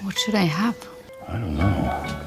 What should I have? I don't know.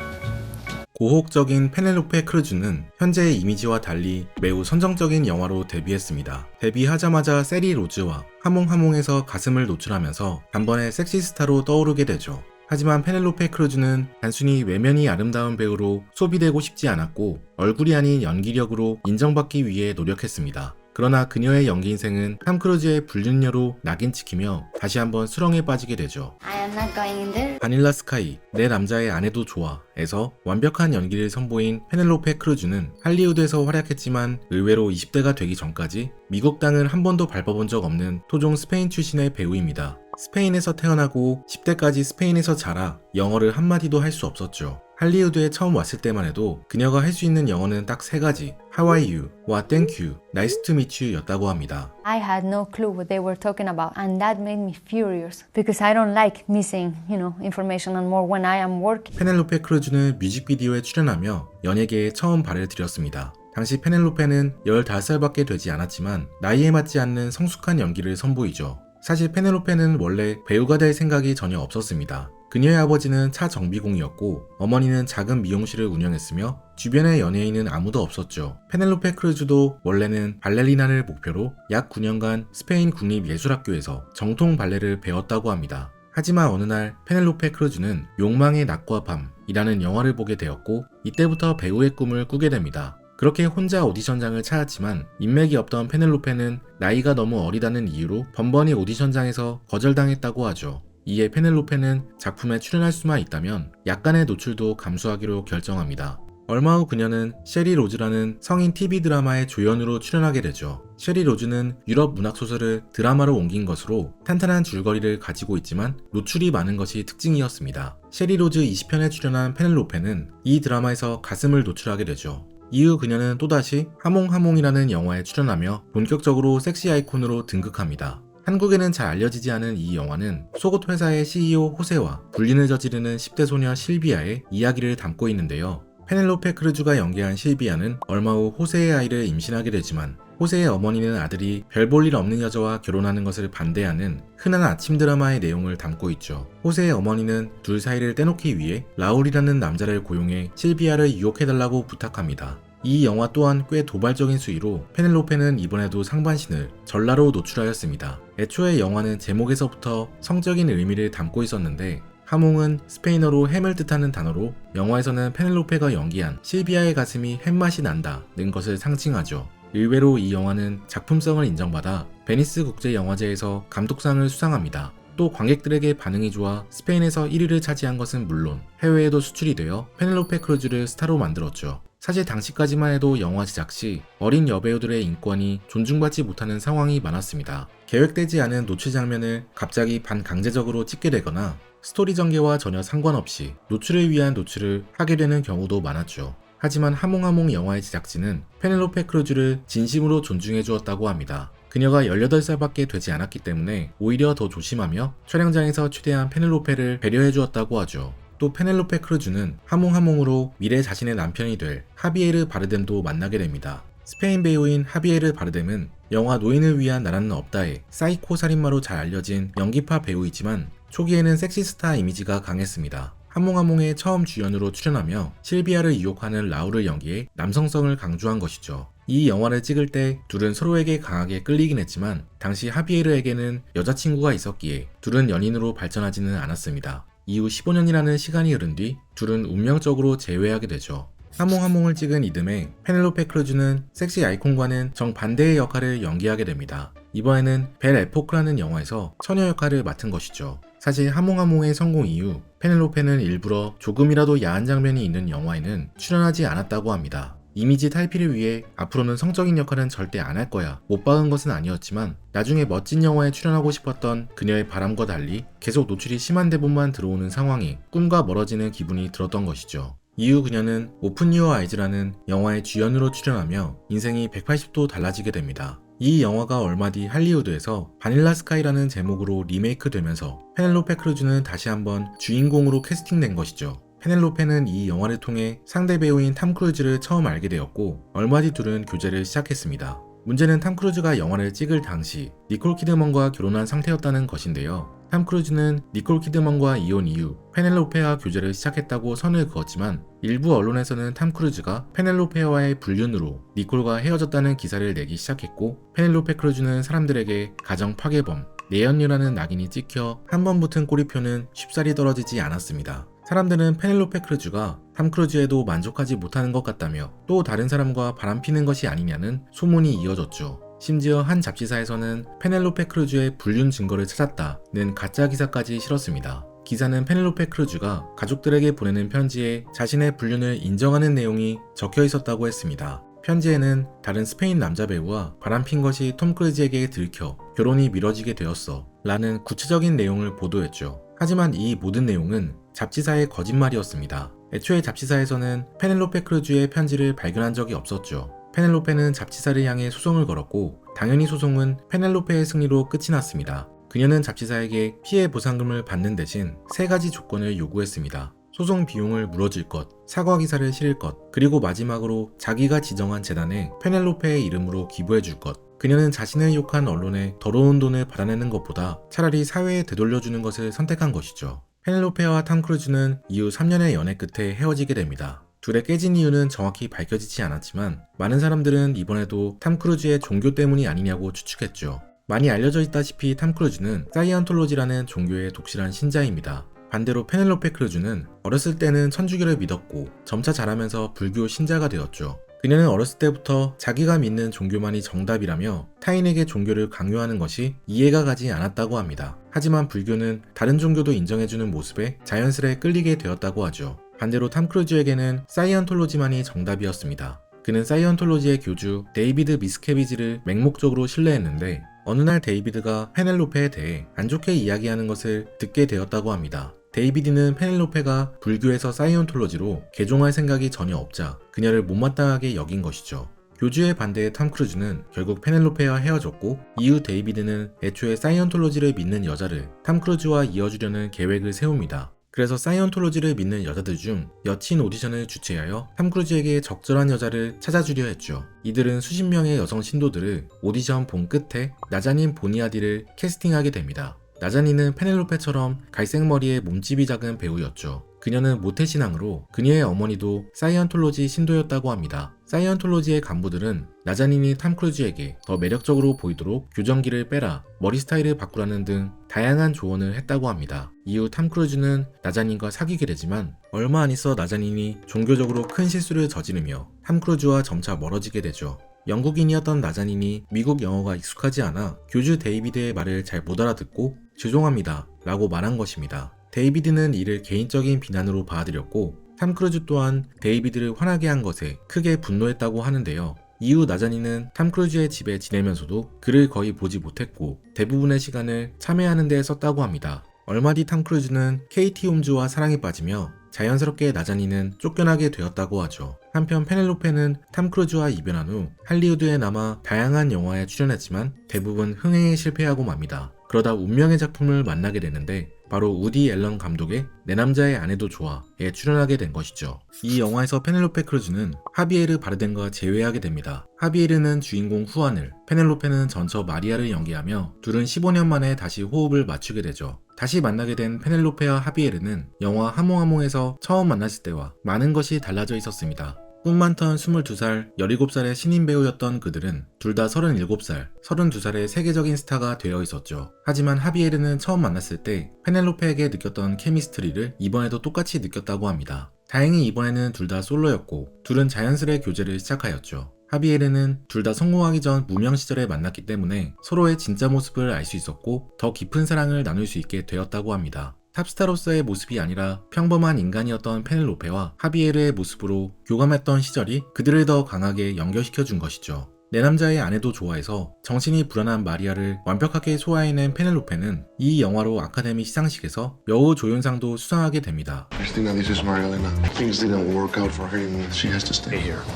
고혹적인 페넬로페 크루즈는 현재의 이미지와 달리 매우 선정적인 영화로 데뷔했습니다. 데뷔하자마자 세리 로즈와 하몽하몽에서 가슴을 노출하면서 단번에 섹시스타로 떠오르게 되죠. 하지만 페넬로페 크루즈는 단순히 외면이 아름다운 배우로 소비되고 싶지 않았고 얼굴이 아닌 연기력으로 인정받기 위해 노력했습니다. 그러나 그녀의 연기 인생은 탐 크루즈의 불륜녀로 낙인 찍히며 다시 한번 수렁에 빠지게 되죠. I am not going in there. 바닐라 스카이, 내 남자의 아내도 좋아에서 완벽한 연기를 선보인 페넬로페 크루즈는 할리우드에서 활약했지만 의외로 20대가 되기 전까지 미국 땅을 한 번도 밟아본 적 없는 토종 스페인 출신의 배우입니다. 스페인에서 태어나고 10대까지 스페인에서 자라 영어를 한마디도 할 수 없었죠. 할리우드에 처음 왔을 때만 해도 그녀가 할 수 있는 영어는 딱 3가지 How are you? 와 Thank you, Nice to meet you 였다고 합니다. I had no clue what they were talking about, and that made me furious because I don't like missing, information and more when I am working. 페넬로페 크루즈는 뮤직비디오에 출연하며 연예계에 처음 발을 들였습니다. 당시 페넬로페는 15살밖에 되지 않았지만 나이에 맞지 않는 성숙한 연기를 선보이죠. 사실 페넬로페는 원래 배우가 될 생각이 전혀 없었습니다. 그녀의 아버지는 차 정비공이었고 어머니는 작은 미용실을 운영했으며 주변의 연예인은 아무도 없었죠. 페넬로페 크루즈도 원래는 발레리나를 목표로 약 9년간 스페인 국립예술학교에서 정통 발레를 배웠다고 합니다. 하지만 어느 날 페넬로페 크루즈는 욕망의 낮과 밤이라는 영화를 보게 되었고 이때부터 배우의 꿈을 꾸게 됩니다. 그렇게 혼자 오디션장을 찾았지만 인맥이 없던 페넬로페는 나이가 너무 어리다는 이유로 번번이 오디션장에서 거절당했다고 하죠. 이에 페넬로페는 작품에 출연할 수만 있다면 약간의 노출도 감수하기로 결정합니다. 얼마 후 그녀는 셰리 로즈라는 성인 TV 드라마의 조연으로 출연하게 되죠. 셰리 로즈는 유럽 문학소설을 드라마로 옮긴 것으로 탄탄한 줄거리를 가지고 있지만 노출이 많은 것이 특징이었습니다. 셰리 로즈 20편에 출연한 페넬로페는 이 드라마에서 가슴을 노출하게 되죠. 이후 그녀는 또다시 하몽하몽이라는 영화에 출연하며 본격적으로 섹시 아이콘으로 등극합니다. 한국에는 잘 알려지지 않은 이 영화는 속옷 회사의 CEO 호세와 불륜을 저지르는 10대 소녀 실비아의 이야기를 담고 있는데요. 페넬로페 크루즈가 연기한 실비아는 얼마 후 호세의 아이를 임신하게 되지만 호세의 어머니는 아들이 별 볼 일 없는 여자와 결혼하는 것을 반대하는 흔한 아침 드라마의 내용을 담고 있죠. 호세의 어머니는 둘 사이를 떼놓기 위해 라울이라는 남자를 고용해 실비아를 유혹해달라고 부탁합니다. 이 영화 또한 꽤 도발적인 수위로 페넬로페는 이번에도 상반신을 전라로 노출하였습니다. 애초에 영화는 제목에서부터 성적인 의미를 담고 있었는데 하몽은 스페인어로 햄을 뜻하는 단어로 영화에서는 페넬로페가 연기한 실비아의 가슴이 햄맛이 난다는 것을 상징하죠. 의외로 이 영화는 작품성을 인정받아 베니스 국제영화제에서 감독상을 수상합니다. 또 관객들에게 반응이 좋아 스페인에서 1위를 차지한 것은 물론 해외에도 수출이 되어 페넬로페 크루즈를 스타로 만들었죠. 사실 당시까지만 해도 영화 제작 시 어린 여배우들의 인권이 존중받지 못하는 상황이 많았습니다. 계획되지 않은 노출 장면을 갑자기 반강제적으로 찍게 되거나 스토리 전개와 전혀 상관없이 노출을 위한 노출을 하게 되는 경우도 많았죠. 하지만 하몽하몽 영화의 제작진은 페넬로페 크루즈를 진심으로 존중해 주었다고 합니다. 그녀가 18살밖에 되지 않았기 때문에 오히려 더 조심하며 촬영장에서 최대한 페넬로페를 배려해 주었다고 하죠. 또 페넬로페 크루즈는 하몽하몽으로 미래 자신의 남편이 될 하비에르 바르뎀도 만나게 됩니다. 스페인 배우인 하비에르 바르뎀은 영화 노인을 위한 나라는 없다의 사이코 살인마로 잘 알려진 연기파 배우이지만 초기에는 섹시스타 이미지가 강했습니다. 하몽하몽의 처음 주연으로 출연하며 실비아를 유혹하는 라울을 연기해 남성성을 강조한 것이죠. 이 영화를 찍을 때 둘은 서로에게 강하게 끌리긴 했지만 당시 하비에르에게는 여자친구가 있었기에 둘은 연인으로 발전하지는 않았습니다. 이후 15년이라는 시간이 흐른 뒤 둘은 운명적으로 재회하게 되죠. 하몽하몽을 찍은 이듬해 페넬로페 크루즈는 섹시 아이콘과는 정반대의 역할을 연기하게 됩니다. 이번에는 벨 에포크라는 영화에서 처녀 역할을 맡은 것이죠. 사실 하몽하몽의 성공 이후 페넬로페는 일부러 조금이라도 야한 장면이 있는 영화에는 출연하지 않았다고 합니다. 이미지 탈피를 위해 앞으로는 성적인 역할은 절대 안 할 거야 못 박은 것은 아니었지만 나중에 멋진 영화에 출연하고 싶었던 그녀의 바람과 달리 계속 노출이 심한 대본만 들어오는 상황이 꿈과 멀어지는 기분이 들었던 것이죠. 이후 그녀는 오픈 유어 아이즈라는 영화의 주연으로 출연하며 인생이 180도 달라지게 됩니다. 이 영화가 얼마 뒤 할리우드에서 바닐라 스카이라는 제목으로 리메이크 되면서 페넬로페 크루즈는 다시 한번 주인공으로 캐스팅된 것이죠. 페넬로페는 이 영화를 통해 상대 배우인 탐 크루즈를 처음 알게 되었고 얼마 뒤 둘은 교제를 시작했습니다. 문제는 탐 크루즈가 영화를 찍을 당시 니콜 키드먼과 결혼한 상태였다는 것인데요. 탐 크루즈는 니콜 키드먼과 이혼 이후 페넬로페와 교제를 시작했다고 선을 그었지만 일부 언론에서는 탐 크루즈가 페넬로페와의 불륜으로 니콜과 헤어졌다는 기사를 내기 시작했고, 페넬로페 크루즈는 사람들에게 가정 파괴범, 내연녀라는 낙인이 찍혀 한 번 붙은 꼬리표는 쉽사리 떨어지지 않았습니다. 사람들은 페넬로페 크루즈가 탐 크루즈에도 만족하지 못하는 것 같다며 또 다른 사람과 바람피는 것이 아니냐는 소문이 이어졌죠. 심지어 한 잡지사에서는 페넬로페 크루즈의 불륜 증거를 찾았다는 가짜 기사까지 실었습니다. 기사는 페넬로페 크루즈가 가족들에게 보내는 편지에 자신의 불륜을 인정하는 내용이 적혀 있었다고 했습니다. 편지에는 다른 스페인 남자 배우와 바람핀 것이 톰 크루즈에게 들켜 결혼이 미뤄지게 되었어 라는 구체적인 내용을 보도했죠. 하지만 이 모든 내용은 잡지사의 거짓말이었습니다. 애초에 잡지사에서는 페넬로페 크루즈의 편지를 발견한 적이 없었죠. 페넬로페는 잡지사를 향해 소송을 걸었고, 당연히 소송은 페넬로페의 승리로 끝이 났습니다. 그녀는 잡지사에게 피해 보상금을 받는 대신 3가지 조건을 요구했습니다. 소송 비용을 물어줄 것, 사과 기사를 실을 것, 그리고 마지막으로 자기가 지정한 재단에 페넬로페의 이름으로 기부해 줄 것. 그녀는 자신을 욕한 언론에 더러운 돈을 받아내는 것보다 차라리 사회에 되돌려주는 것을 선택한 것이죠. 페넬로페와 탐 크루즈는 이후 3년의 연애 끝에 헤어지게 됩니다. 둘의 깨진 이유는 정확히 밝혀지지 않았지만 많은 사람들은 이번에도 탐 크루즈의 종교 때문이 아니냐고 추측했죠. 많이 알려져 있다시피 탐 크루즈는 사이언톨로지라는 종교의 독실한 신자입니다. 반대로 페넬로페 크루즈는 어렸을 때는 천주교를 믿었고 점차 자라면서 불교 신자가 되었죠. 그녀는 어렸을 때부터 자기가 믿는 종교만이 정답이라며 타인에게 종교를 강요하는 것이 이해가 가지 않았다고 합니다. 하지만 불교는 다른 종교도 인정해주는 모습에 자연스레 끌리게 되었다고 하죠. 반대로 탐 크루즈에게는 사이언톨로지만이 정답이었습니다. 그는 사이언톨로지의 교주 데이비드 미스케비지를 맹목적으로 신뢰했는데 어느 날 데이비드가 페넬로페에 대해 안 좋게 이야기하는 것을 듣게 되었다고 합니다. 데이비드는 페넬로페가 불교에서 사이언톨로지로 개종할 생각이 전혀 없자 그녀를 못마땅하게 여긴 것이죠. 교주에 반대해 탐 크루즈는 결국 페넬로페와 헤어졌고, 이후 데이비드는 애초에 사이언톨로지를 믿는 여자를 탐 크루즈와 이어주려는 계획을 세웁니다. 그래서 사이언톨로지를 믿는 여자들 중 여친 오디션을 주최하여 탐 크루즈에게 적절한 여자를 찾아주려 했죠. 이들은 수십 명의 여성 신도들을 오디션 본 끝에 나자닌 보니아디를 캐스팅하게 됩니다. 나자닌은 페넬로페처럼 갈색 머리에 몸집이 작은 배우였죠. 그녀는 모태신앙으로 그녀의 어머니도 사이언톨로지 신도였다고 합니다. 사이언톨로지의 간부들은 나자닌이 탐 크루즈에게 더 매력적으로 보이도록 교정기를 빼라, 머리 스타일을 바꾸라는 등 다양한 조언을 했다고 합니다. 이후 탐 크루즈는 나자닌과 사귀게 되지만 얼마 안 있어 나자닌이 종교적으로 큰 실수를 저지르며 탐 크루즈와 점차 멀어지게 되죠. 영국인이었던 나자닌이 미국 영어가 익숙하지 않아 교주 데이비드의 말을 잘 못 알아듣고 죄송합니다 라고 말한 것입니다. 데이비드는 이를 개인적인 비난으로 받아들였고, 탐 크루즈 또한 데이비드를 화나게 한 것에 크게 분노했다고 하는데요. 이후 나자닌은 탐 크루즈의 집에 지내면서도 그를 거의 보지 못했고 대부분의 시간을 참회하는 데 썼다고 합니다. 얼마 뒤 탐 크루즈는 케이티 홈즈와 사랑에 빠지며 자연스럽게 나자닌은 쫓겨나게 되었다고 하죠. 한편 페넬로페는 탐 크루즈와 이별한 후 할리우드에 남아 다양한 영화에 출연했지만 대부분 흥행에 실패하고 맙니다. 그러다 운명의 작품을 만나게 되는데 바로 우디 앨런 감독의 내 남자의 아내도 좋아에 출연하게 된 것이죠. 이 영화에서 페넬로페 크루즈는 하비에르 바르뎀과 재회하게 됩니다. 하비에르는 주인공 후안을, 페넬로페는 전처 마리아를 연기하며 둘은 15년 만에 다시 호흡을 맞추게 되죠. 다시 만나게 된 페넬로페와 하비에르는 영화 하몽하몽에서 처음 만났을 때와 많은 것이 달라져 있었습니다. 꿈 많던 22살, 17살의 신인 배우였던 그들은 둘 다 37살, 32살의 세계적인 스타가 되어 있었죠. 하지만 하비에르는 처음 만났을 때 페넬로페에게 느꼈던 케미스트리를 이번에도 똑같이 느꼈다고 합니다. 다행히 이번에는 둘 다 솔로였고 둘은 자연스레 교제를 시작하였죠. 하비에르는 둘 다 성공하기 전 무명 시절에 만났기 때문에 서로의 진짜 모습을 알 수 있었고 더 깊은 사랑을 나눌 수 있게 되었다고 합니다. 탑스타로서의 모습이 아니라 평범한 인간이었던 페넬로페와 하비에르의 모습으로 교감했던 시절이 그들을 더 강하게 연결시켜준 것이죠. 내 남자의 아내도 좋아해서 정신이 불안한 마리아를 완벽하게 소화해낸 페넬로페는 이 영화로 아카데미 시상식에서 여우 조연상도 수상하게 됩니다.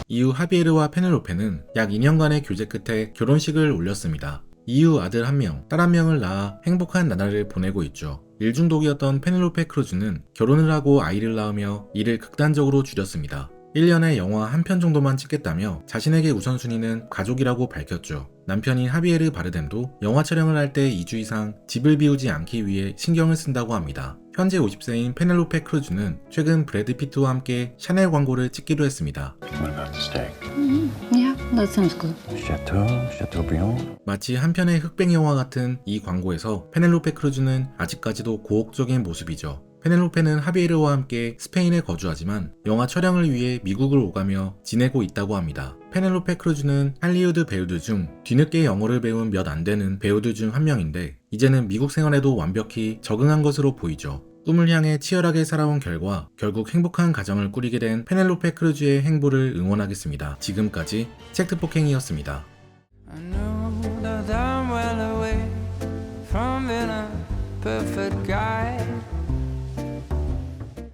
이후 하비에르와 페넬로페는 약 2년간의 교제 끝에 결혼식을 올렸습니다. 이후 아들 1명, 딸 1명을 낳아 행복한 나날을 보내고 있죠. 일중독이었던 페넬로페 크루즈는 결혼을 하고 아이를 낳으며 일을 극단적으로 줄였습니다. 1년에 영화 한 편 정도만 찍겠다며 자신에게 우선순위는 가족이라고 밝혔죠. 남편인 하비에르 바르뎀도 영화 촬영을 할 때 2주 이상 집을 비우지 않기 위해 신경을 쓴다고 합니다. 현재 50세인 페넬로페 크루즈는 최근 브래드 피트와 함께 샤넬 광고를 찍기도 했습니다. What about the steak? Yeah, that sounds good. Chateaubriand? 마치 한편의 흑백 영화 같은 이 광고에서 페넬로페 크루즈는 아직까지도 고혹적인 모습이죠. 페넬로페는 하비에르와 함께 스페인에 거주하지만 영화 촬영을 위해 미국을 오가며 지내고 있다고 합니다. 페넬로페 크루즈는 할리우드 배우들 중 뒤늦게 영어를 배운 몇 안 되는 배우들 중 한 명인데 이제는 미국 생활에도 완벽히 적응한 것으로 보이죠. 꿈을 향해 치열하게 살아온 결과 결국 행복한 가정을 꾸리게 된 페넬로페 크루즈의 행보를 응원하겠습니다. 지금까지 책트폭행이었습니다. I know that I'm well away from being a perfect